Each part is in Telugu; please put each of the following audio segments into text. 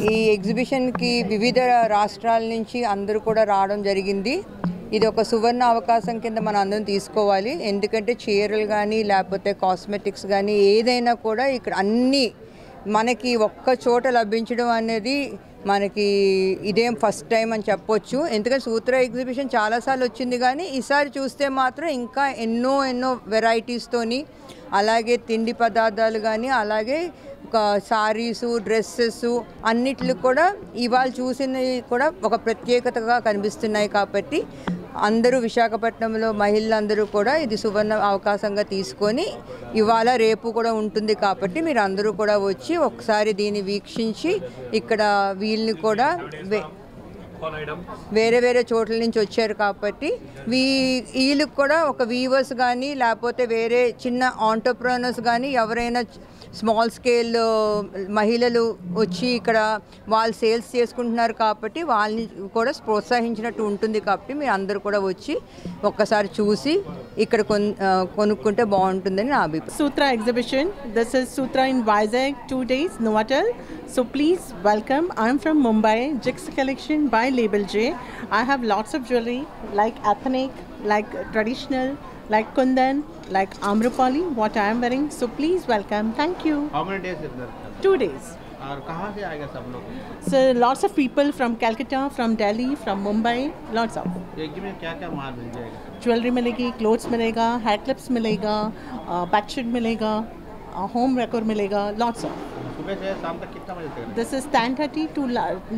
ఈ ఎగ్జిబిషన్కి వివిధ రాష్ట్రాల నుంచి అందరూ కూడా రావడం జరిగింది. ఇది ఒక సువర్ణ అవకాశం కింద మనం అందరం తీసుకోవాలి. ఎందుకంటే చీరలు కానీ లేకపోతే కాస్మెటిక్స్ కానీ ఏదైనా కూడా ఇక్కడ అన్నీ మనకి ఒక్క చోట లభించడం అనేది మనకి ఇదేం ఫస్ట్ టైం అని చెప్పొచ్చు. ఎందుకంటే సూత్ర ఎగ్జిబిషన్ చాలాసార్లు వచ్చింది కానీ ఈసారి చూస్తే మాత్రం ఇంకా ఎన్నో వెరైటీస్తోని అలాగే తిండి పదార్థాలు కానీ అలాగే సారీసు డ్రెస్సెస్ అన్నిట్లు కూడా ఇవాళ చూసినవి కూడా ఒక ప్రత్యేకతగా కనిపిస్తున్నాయి. కాబట్టి అందరూ విశాఖపట్నంలో మహిళలందరూ కూడా ఇది సువర్ణ అవకాశంగా తీసుకొని ఇవాళ రేపు కూడా ఉంటుంది. కాబట్టి మీరు అందరూ కూడా వచ్చి ఒకసారి దీన్ని వీక్షించి ఇక్కడ వీళ్ళని కూడా వేరే వేరే చోట్ల నుంచి వచ్చారు కాబట్టి వీళ్ళకి కూడా ఒక వీవర్స్ కానీ లేకపోతే వేరే చిన్న ఆంటర్ప్రెనర్స్ కానీ ఎవరైనా స్మాల్ స్కేల్ మహిళలు వచ్చి ఇక్కడ వాళ్ళు సేల్స్ చేసుకుంటున్నారు కాబట్టి వాళ్ళని కూడా ప్రోత్సహించినట్టు ఉంటుంది. కాబట్టి మీరు అందరూ కూడా వచ్చి ఒక్కసారి చూసి ఇక్కడ కొనుక్కుంటే బాగుంటుందని నా అభిప్రాయం. Sutra exhibition. This is Sutra in Vizag, 2 days, Novotel. So please welcome. I'm from Mumbai. Jix collection by Label J. I have lots of jewelry like ethnic, like traditional, like Kundan, like Amrapali, what I am wearing. So please welcome. Thank you. How many days is there? 2 days. और कहाँ से आएगा सब लोग? So lots of people from Calcutta, from Delhi, from Mumbai, lots of. Exhibition क्या क्या माल मिल जाएगा? ज्वेलरी मिलेगी, क्लोथ्स मिलेगा, हेयर क्लिप्स मिलेगा, बेडशीट मिलेगा, होम डेकोर मिलेगा, lots of. सुबह से शाम तक कितना बजे तक? This is 10:30 to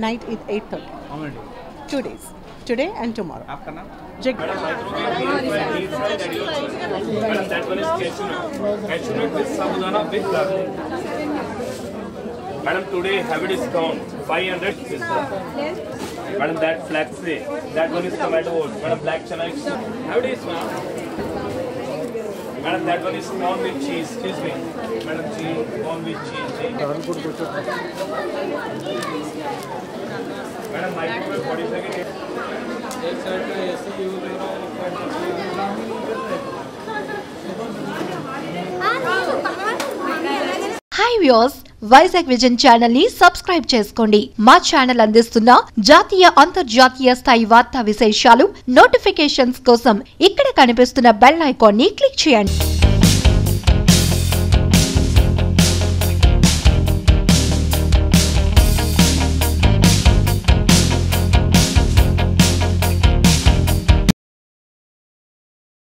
night 8:30. How many days? 2 days. Today and tomorrow. आपका नाम? Jig. That one is cashew with sabudana with garlic. Madam, today have a discount 500. Madam, that flaxseed, that one is tomato oat. Madam, black chana is have this one. Madam, that one is corn with cheese. Excuse me. Madam, cheese, corn with cheese. Madam, microwave 40 seconds. Hi viewers, Vizag vision channel ని సబ్స్క్రైబ్ చేసుకోండి. మా ఛానల్ అందిస్తున్న జాతీయ అంతర్జాతీయ స్థాయి వార్తా విశేషాలు నోటిఫికేషన్స్ కోసం ఇక్కడ కనిపిస్తున్న బెల్ ఐకాన్ ని క్లిక్ చేయండి.